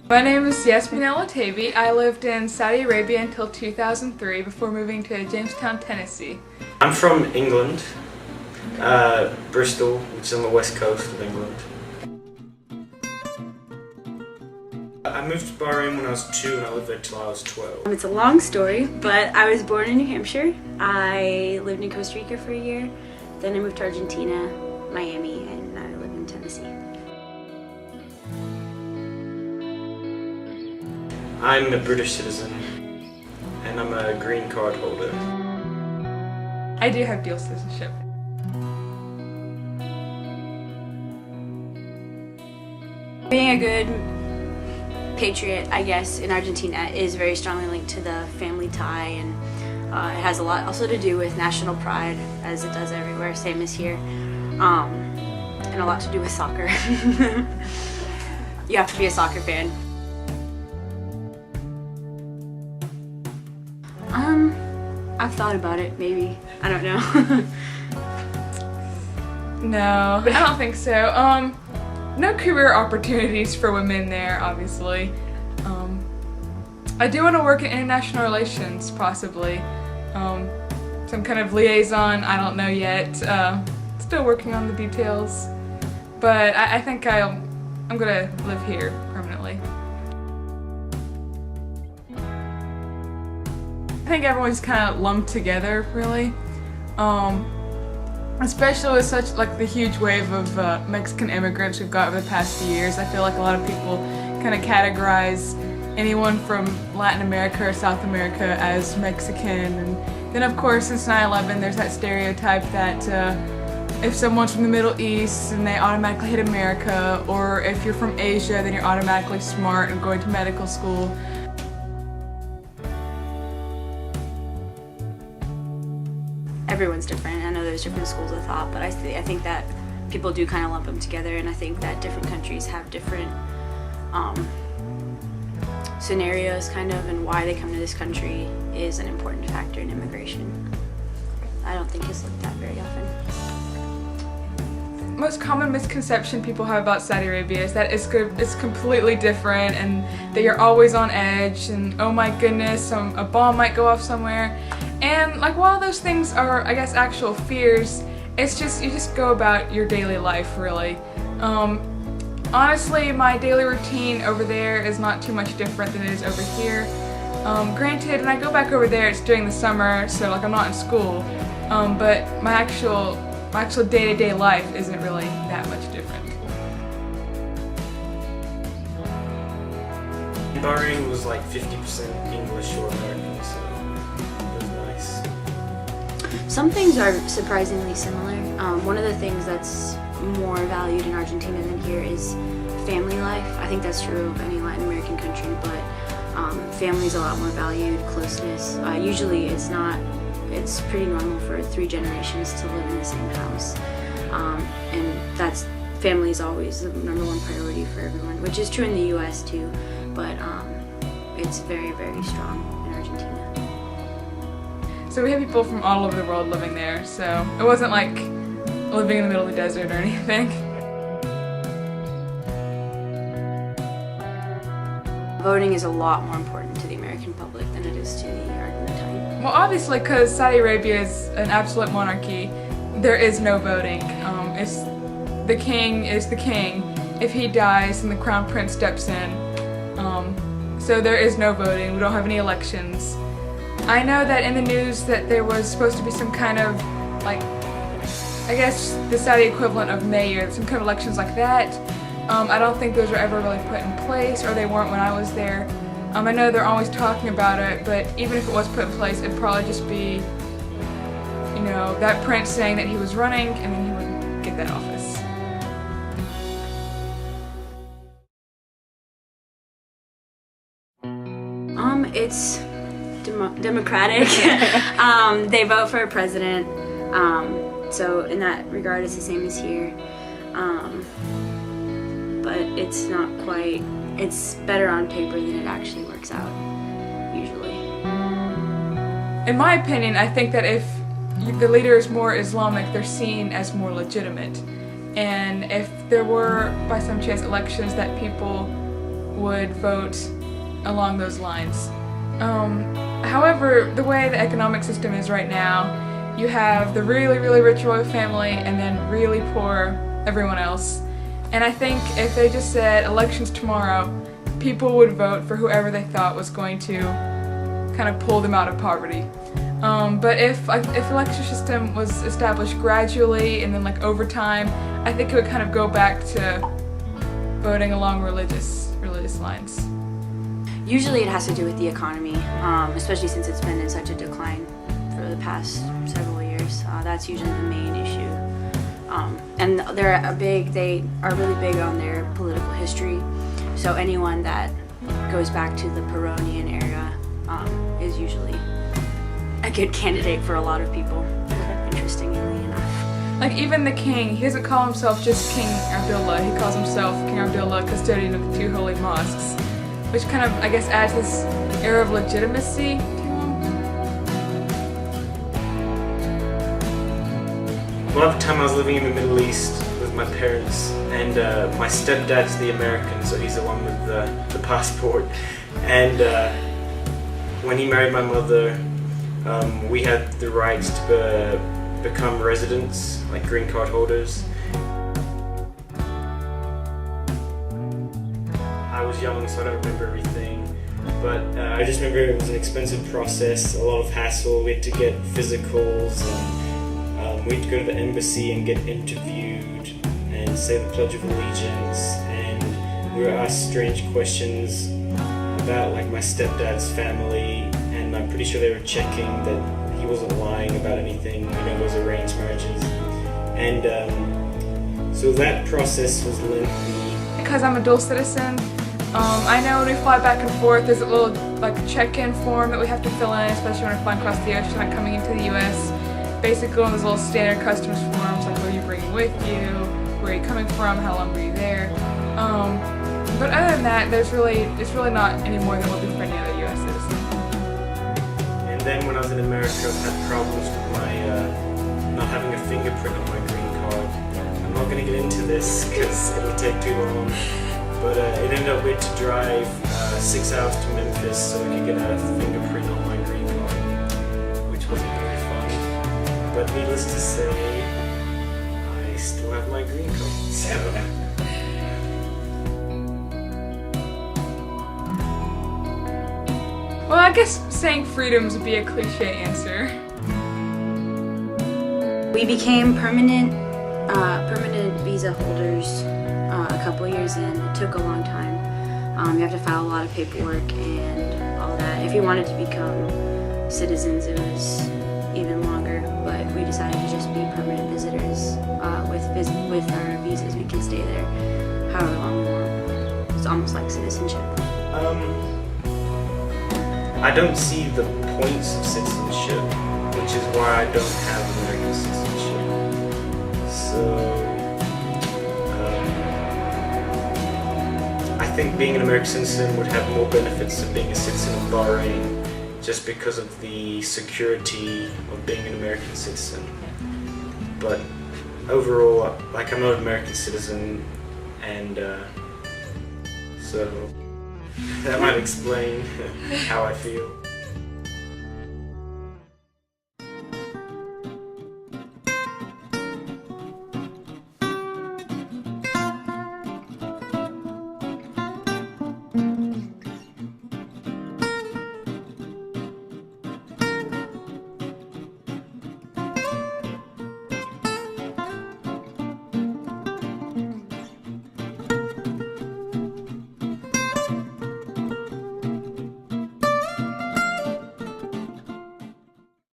My name is Yasmin El-Atabi. I lived in Saudi Arabia until 2003 before moving to Jamestown, Tennessee. I'm from England, Bristol, which is on the west coast of England. I moved to Bahrain when I was 2 and I lived there till I was 12. It's a long story, but I was born in New Hampshire. I lived in Costa Rica for a year. Then I moved to Argentina, Miami, and I live in Tennessee. I'm a British citizen and I'm a green card holder. I do have dual citizenship. Being a good patriot, I guess, in Argentina is very strongly linked to the family tie, and it has a lot also to do with national pride, as it does everywhere, same as here, and a lot to do with soccer. You have to be a soccer fan. I've thought about it, maybe. I don't know. No, I don't think so. No career opportunities for women there, obviously. I do want to work in international relations, possibly. Some kind of liaison, I don't know yet. Still working on the details. But I think I'm gonna live here permanently. I think everyone's kind of lumped together, really. Especially with such the huge wave of Mexican immigrants we've got over the past few years. I feel like a lot of people kind of categorize anyone from Latin America or South America as Mexican. And then of course since 9/11 there's that stereotype that if someone's from the Middle East then they automatically hit America, or if you're from Asia then you're automatically smart and going to medical school. Everyone's different. I know there's different schools of thought, but I think that people do kind of lump them together, and I think that different countries have different scenarios, kind of, and why they come to this country is an important factor in immigration. I don't think it's looked at very often. Most common misconception people have about Saudi Arabia is that it's completely different and that you're always on edge and oh my goodness, a bomb might go off somewhere. And while those things are, I guess, actual fears, it's just, you just go about your daily life, really. Honestly, my daily routine over there is not too much different than it is over here. Granted, when I go back over there, it's during the summer, so I'm not in school. But my actual day-to-day life isn't really that much different. Bahrain was 50% English or American, so it was nice. Some things are surprisingly similar. One of the things that's more valued in Argentina than here is family life. I think that's true of any Latin American country, but family's a lot more valued, closeness. Usually it's pretty normal for 3 generations to live in the same house. And family is always the #1 priority for everyone, which is true in the US too, but it's very, very strong in Argentina. So we had people from all over the world living there, so it wasn't like living in the middle of the desert or anything. Voting is a lot more important to the American public than it is to the Argentine. Well, obviously, because Saudi Arabia is an absolute monarchy, there is no voting. The king is the king. If he dies, then the crown prince steps in. So there is no voting. We don't have any elections. I know that in the news that there was supposed to be some kind of, I guess the Saudi equivalent of mayor, some kind of elections like that. I don't think those were ever really put in place, or they weren't when I was there. I know they're always talking about it, but even if it was put in place, it'd probably just be, that prince saying that he was running, and then he wouldn't get that office. It's democratic. They vote for a president, so in that regard it's the same as here. But it's not quite, it's better on paper than it actually works out, usually. In my opinion, I think that if the leader is more Islamic, they're seen as more legitimate. And if there were, by some chance, elections that people would vote along those lines. However, the way the economic system is right now, you have the really, really rich royal family and then really poor everyone else. And I think if they just said elections tomorrow, people would vote for whoever they thought was going to kind of pull them out of poverty. But if election system was established gradually and then like over time, I think it would kind of go back to voting along religious lines. Usually it has to do with the economy, especially since it's been in such a decline for the past several years. That's usually the main issue. And they are really big on their political history. So anyone that goes back to the Peronian era is usually a good candidate for a lot of people, interestingly enough. Like even the king, he doesn't call himself just King Abdullah, he calls himself King Abdullah, custodian of the two holy mosques, which kind of, I guess, adds this air of legitimacy to him. A lot of the time I was living in the Middle East with my parents, and my stepdad's the American, so he's the one with the passport. And when he married my mother, we had the rights to become residents, like green card holders. I was young, so I don't remember everything, but I just remember it was an expensive process, a lot of hassle. We had to get physicals, and we had to go to the embassy and get interviewed and say the Pledge of Allegiance, and we were asked strange questions about like my stepdad's family, and I'm pretty sure they were checking that he wasn't lying about anything, those arranged marriages. And so that process was lengthy. Because I'm a dual citizen, I know when we fly back and forth, there's a little like check-in form that we have to fill in, especially when we're flying across the ocean, like coming into the U.S. Basically, one of those little standard customs forms, like what are you bringing with you, where are you coming from, how long were you there. But other than that, it's really not any more than what would be for any other U.S. citizen. And then when I was in America, I had problems with my not having a fingerprint on my green card. I'm not going to get into this because it'll take too long. But it ended up we had to drive 6 hours to Memphis so we could get a fingerprint on my green card, which wasn't very fun. But needless to say, I still have my green card. So. Well, I guess saying freedoms would be a cliche answer. We became permanent visa holders a couple years in. It took a long time. You have to file a lot of paperwork and all that. If you wanted to become citizens, it was even longer, but we decided to just be permanent visitors. With our visas, we can stay there however long we want. It's almost like citizenship. I don't see the points of citizenship, which is why I don't have American citizenship. So, I think being an American citizen would have more benefits than being a citizen of Bahrain, just because of the security of being an American citizen. But overall, like, I'm not an American citizen, and so that might explain how I feel.